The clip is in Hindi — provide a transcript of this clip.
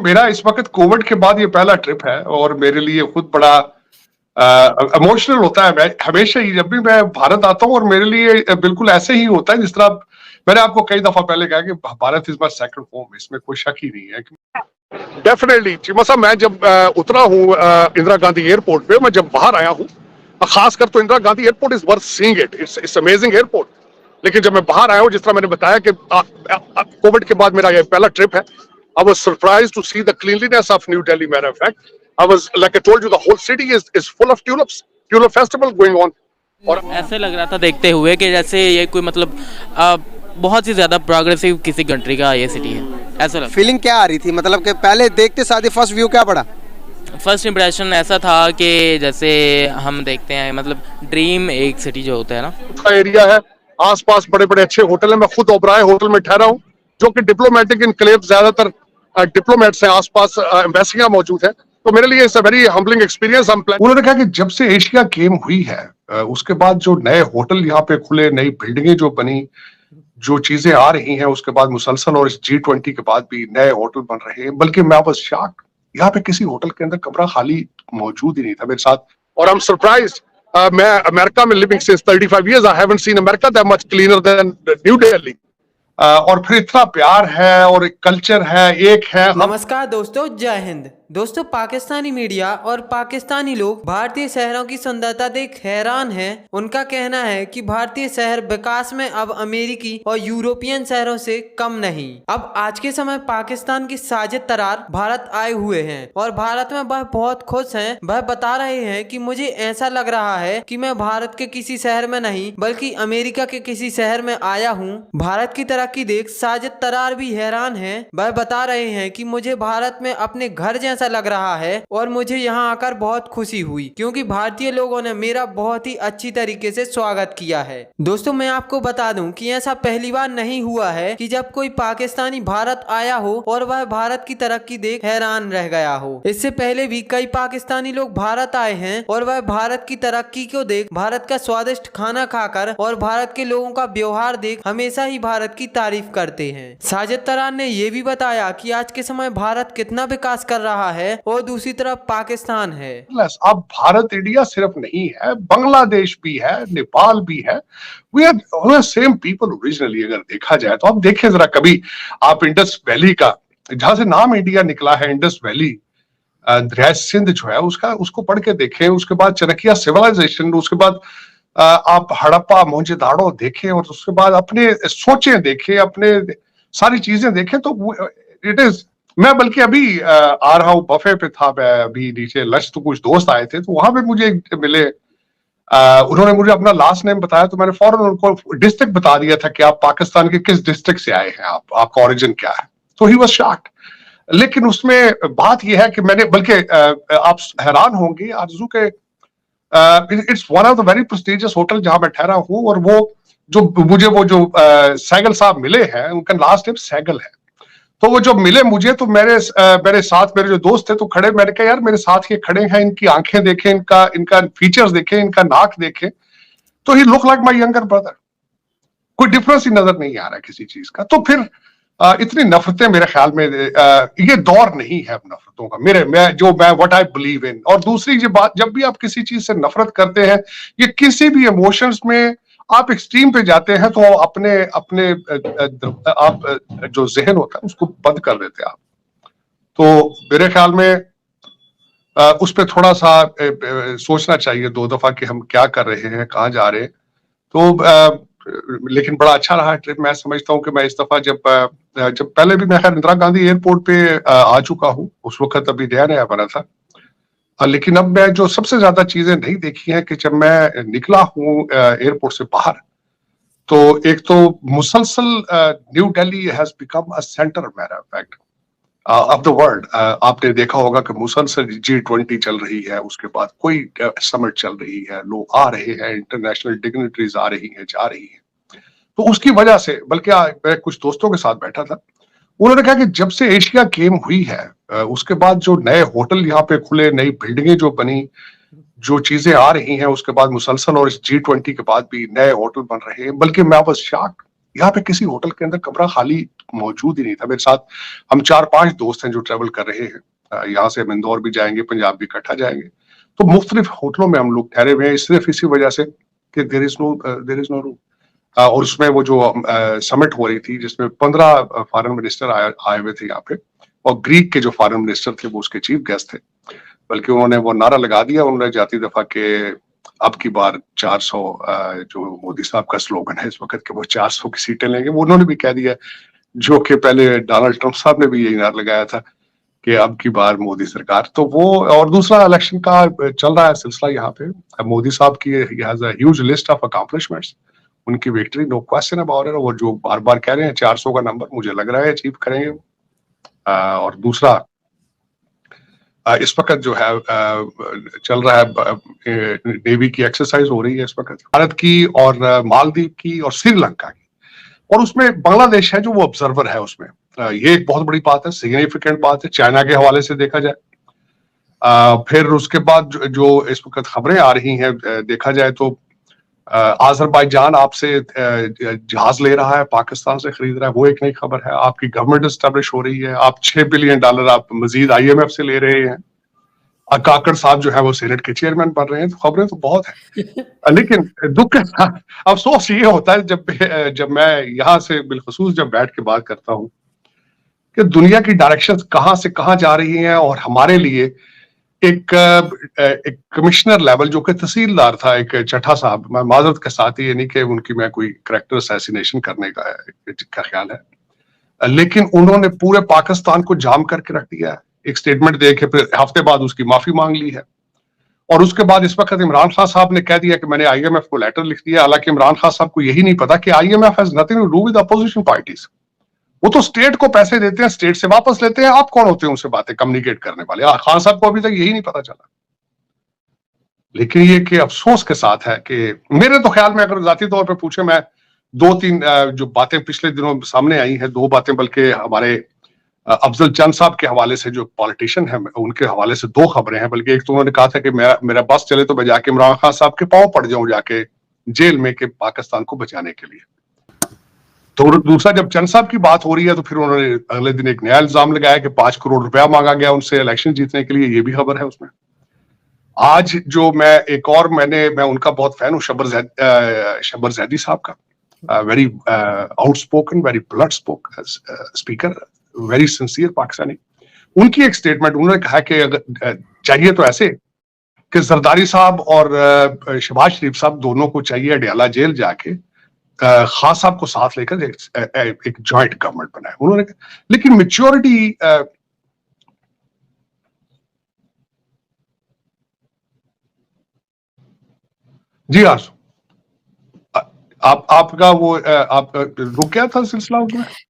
मेरा इस वक्त कोविड के बाद ये पहला ट्रिप है और मेरे लिए खुद बड़ा इमोशनल होता है। मैं हमेशा ही जब भी मैं भारत आता हूँ और मेरे लिए बिल्कुल ऐसे ही होता है जिस तरह मैंने आपको कई दफा पहले कहा कि Bharat is my second home, इसमें कोई शक ही नहीं है। डेफिनेटली चीमा साहब, मैं जब उतरा हूँ इंदिरा गांधी एयरपोर्ट पे, मैं जब बाहर आया हूँ, खासकर तो Indira Gandhi airport is worth seeing it, it's amazing airport. लेकिन जब मैं बाहर आया हूँ, जिस तरह मैंने बताया कि कोविड के बाद मेरा ये पहला ट्रिप है, I was surprised to see the cleanliness of New Delhi. Matter of fact, I was, like I told you, the whole city is full of tulips, tulip festival going on. और ऐसे लग रहा था देखते हुए कि जैसे ये कोई मतलब बहुत ही ज़्यादा प्रोग्रेसिव किसी कंट्री का ये सिटी है, ऐसा लग। फीलिंग क्या आ रही थी, मतलब कि पहले देखते साथ ही फर्स्ट व्यू क्या पड़ा? फर्स्ट इंप्रेशन ऐसा था कि जैसे हम देखते हैं मतलब ड्रीम एक सिटी जो होता है ना, उसका एरिया है, आसपास बड़े बड़े अच्छे होटल हैं। मैं खुद ओबराय होटल में ठहरा हूँ, जो कि डिप्लोमेटिक इनक्लेव, ज्यादातर डिप्लोमेट्स हैं, आसपास एम्बेसियां मौजूद है। तो मेरे लिए it's a very humbling experience. उन्होंने कहा कि जब से एशिया गेम हुई है उसके बाद जो नए होटल यहाँ पे खुले, नई बिल्डिंगें जो बनी, जो चीजें आ रही हैं उसके बाद मुसलसल, और इस G20 के बाद भी नए होटल बन रहे हैं। बल्कि मैं वाज शॉक्ड, यहाँ पे किसी होटल के अंदर कमरा खाली मौजूद ही नहीं था मेरे साथ। और आई एम सरप्राइज्ड, मैं अमेरिका में living since 35 years, I haven't seen America that much cleaner then new Delhi. और फिर इतना प्यार है और एक कल्चर है, एक है। नमस्कार दोस्तों, जय हिंद। दोस्तों, पाकिस्तानी मीडिया और पाकिस्तानी लोग भारतीय शहरों की सुंदरता देख हैरान हैं। उनका कहना है कि भारतीय शहर विकास में अब अमेरिकी और यूरोपियन शहरों से कम नहीं। अब आज के समय पाकिस्तान की साजिद तरार भारत आए हुए हैं और भारत में वह बहुत खुश हैं। वह बता रहे हैं कि मुझे ऐसा लग रहा है कि मैं भारत के किसी शहर में नहीं बल्कि अमेरिका के किसी शहर में आया हूँ। भारत की तरक्की देख साजिद तरार भी हैरान है। वह बता रहे हैं कि मुझे भारत में अपने घर जैसा लग रहा है और मुझे यहाँ आकर बहुत खुशी हुई क्योंकि भारतीय लोगों ने मेरा बहुत ही अच्छी तरीके से स्वागत किया है। दोस्तों, मैं आपको बता दूं कि ऐसा पहली बार नहीं हुआ है कि जब कोई पाकिस्तानी भारत आया हो और वह भारत की तरक्की देख हैरान रह गया हो। इससे पहले भी कई पाकिस्तानी लोग भारत आए हैं और वह भारत की तरक्की को देख, भारत का स्वादिष्ट खाना खाकर और भारत के लोगों का व्यवहार देख हमेशा ही भारत की तारीफ करते हैं। साजिद तरार ने यह भी बताया कि आज के समय भारत कितना विकास कर रहा है और दूसरी तरफ पाकिस्तान है। अब भारत इंडिया सिर्फ नहीं है, बांग्लादेश भी है, नेपाल भी है। We are same people originally. अगर देखा जाए तो आप देखें जरा, कभी आप इंडस वैली का, जहां से नाम इंडिया निकला है, इंडस वैली, दरिया सिंध जो है उसको पढ़ के देखें। उसके बाद चाणक्य सिविलाइजेशन, उसके बाद आप हड़प्पा मोहनजोदाड़ो देखें, और उसके बाद अपने सोचें देखें, अपने सारी चीजें देखें। तो इट इज, मैं बल्कि अभी आ रहा हूँ, बफे पे था मैं अभी नीचे, लंच, तो कुछ दोस्त आए थे तो वहां पे मुझे मिले। उन्होंने मुझे अपना लास्ट नेम बताया तो मैंने फौरन उनको डिस्ट्रिक्ट बता दिया था कि आप पाकिस्तान के किस डिस्ट्रिक्ट से आए हैं, आपका ओरिजिन क्या है। तो ही वाज शॉक्ड। लेकिन उसमें बात यह है कि मैंने, बल्कि आप हैरान होंगे आरजू के, it's one of the very prestigious hotel जहां मैं ठहरा हूँ। और वो जो सहगल साहब मिले हैं, उनका लास्ट नेम सहगल है। तो वो जब मिले मुझे तो मेरे साथ मेरे जो दोस्त थे तो खड़े, मैंने कहा यार मेरे साथ ये खड़े हैं, इनकी आंखें देखें, इनका फीचर्स देखें, इनका नाक देखें, तो ही look like my younger brother. कोई डिफरेंस ही नजर नहीं आ रहा किसी चीज का। तो फिर इतनी नफरतें, मेरे ख्याल में ये दौर नहीं है नफरतों का, मैं व्हाट आई बिलीव इन। और दूसरी ये बात, जब भी आप किसी चीज से नफरत करते हैं, ये किसी भी इमोशंस में आप एक्सट्रीम पे जाते हैं, तो अपने आप जो जहन होता है उसको बंद कर देते हैं आप। तो मेरे ख्याल में उस पर थोड़ा सा सोचना चाहिए 2 दफा कि हम क्या कर रहे हैं, कहाँ जा रहे हैं। तो लेकिन बड़ा अच्छा रहा ट्रिप। मैं समझता हूँ कि मैं इस दफा जब पहले भी मैं खैर इंदिरा गांधी एयरपोर्ट पे आ चुका हूँ, उस वक्त अभी नया बना था। लेकिन अब मैं जो सबसे ज्यादा चीजें नहीं देखी हैं कि जब मैं निकला हूँ एयरपोर्ट से बाहर, तो एक तो मुसलसल new Delhi has become a centre matter of fact of the world. आपने देखा होगा कि मुसलसल G20 चल रही है, उसके बाद कोई समिट चल रही है, लोग आ रहे हैं, इंटरनेशनल डिग्निटरीज आ रही हैं, जा रही हैं। तो उसकी वजह से, बल्कि मैं कुछ दोस्तों के साथ बैठा था, उन्होंने कहा कि जब से एशिया गेम हुई है उसके बाद जो नए होटल यहाँ पे खुले, नई बिल्डिंगें जो बनी, जो चीजें आ रही हैं उसके बाद मुसलसल, और इस G20 के बाद भी नए होटल बन रहे हैं। बल्कि मैं वाज शॉक्ड, यहाँ पे किसी होटल के अंदर कमरा खाली मौजूद ही नहीं था। मेरे साथ हम 4-5 दोस्त हैं जो ट्रेवल कर रहे हैं, यहाँ से हम इंदौर भी जाएंगे, पंजाब भी इकट्ठा जाएंगे, तो मुख्तलिफ होटलों में हम लोग ठहरे हुए हैं सिर्फ इसी वजह से कि देयर इज नो रूम। और उसमें वो जो समिट हो रही थी जिसमें 15 फॉरेन मिनिस्टर आए हुए थे यहाँ पे, और ग्रीक के जो फॉरेन मिनिस्टर थे वो उसके चीफ गेस्ट थे, बल्कि उन्होंने वो नारा लगा दिया उन्होंने जाती दफा के अब की बार 400, जो मोदी साहब का स्लोगन है इस वक्त के वो 400 की सीटें लेंगे, वो उन्होंने भी कह दिया, जो कि पहले डोनाल्ड ट्रंप साहब ने भी यही नारा लगाया था कि अब की बार मोदी सरकार। तो वो, और दूसरा इलेक्शन का चल रहा है सिलसिला यहाँ पे, मोदी साहब की ह्यूज लिस्ट ऑफ अकम्पलिशमेंट्स, उनकी victory no question about it, और जो बार बार कह रहे हैं 400 का नंबर मुझे लग रहा है अचीव करेंगे वो। और दूसरा इस वक्त जो है चल रहा है, नेवी की एक्सरसाइज हो रही है इस वक्त, भारत की और मालदीव की और श्रीलंका की, और उसमें बांग्लादेश है जो वो ऑब्जर्वर है उसमें। ये एक बहुत बड़ी बात है, सिग्निफिकेंट बात है चाइना के हवाले से देखा जाए। फिर उसके बाद जो इस वक्त खबरें आ रही हैं, देखा जाए तो आजरबाईजान आपसे जहाज ले रहा है, पाकिस्तान से खरीद रहा है, वो एक नई खबर है। आपकी गवर्नमेंट एस्टेब्लिश हो रही है, आप $6 बिलियन आप मजीद IMF से ले रहे हैं, काकड़ साहब जो है वो सेनेट के चेयरमैन बन रहे हैं, तो खबरें तो बहुत है। लेकिन दुख के साथ अफसोस ये होता है जब मैं यहाँ से बिलखसूस जब बैठ के बात करता हूँ कि दुनिया की डायरेक्शंस कहाँ से कहाँ जा रही हैं, और हमारे लिए एक कमिश्नर लेवल जो कि तहसीलदार था, एक चट्टा साहब, मैं माजरत के साथ ही, यानी कि उनकी मैं कोई करैक्टर असैसिनेशन करने का ख्याल है, लेकिन उन्होंने पूरे पाकिस्तान को जाम करके रख दिया है। एक स्टेटमेंट दे के फिर हफ्ते बाद उसकी माफी मांग ली है, और उसके बाद इस वक्त इमरान खान साहब ने कह दिया कि मैंने IMF को लेटर लिख दिया, हालांकि इमरान खान साहब को यही नहीं पता कि IMF has nothing to do with opposition parties. वो तो स्टेट को पैसे देते हैं, स्टेट से वापस लेते हैं, आप कौन होते हैं उनसे बातें कम्युनिकेट करने वाले? खान साहब को अभी तक यही नहीं पता चला। लेकिन ये कि अफसोस के साथ है कि मेरे तो ख्याल में, अगर जाती तौर पे पूछे, मैं 2-3 जो बातें पिछले दिनों सामने आई हैं, 2 बातें, बल्कि हमारे अफजल चंद साहब के हवाले से, जो पॉलिटिशियन है, उनके हवाले से 2 खबरें हैं, बल्कि एक तो उन्होंने कहा था कि मेरा बस चले तो मैं जाके इमरान खान साहब के पांव पड़ जाऊं जाके जेल में, के पाकिस्तान को बचाने के लिए। तो दूसरा, जब चंद साहब की बात हो रही है तो फिर उन्होंने अगले दिन एक नया इल्जाम लगाया कि 5 करोड़ रुपया मांगा गया उनसे इलेक्शन जीतने के लिए, ये भी खबर है उसमें। आज जो मैं उनका बहुत फैन हूँ, शब्बर जैदी साहब का, very outspoken, very blood speaker, very sincere Pakistani. उनकी एक स्टेटमेंट, उन्होंने कहा कि अगर चाहिए तो ऐसे कि जरदारी साहब और शहबाज शरीफ साहब दोनों को चाहिए अडयाला जेल जाके खान साहब को साथ लेकर एक जॉइंट गवर्नमेंट बनाए उन्होंने। लेकिन मेच्योरिटी, जी आरसू, आपका वो आप रुक गया था सिलसिला उसमें?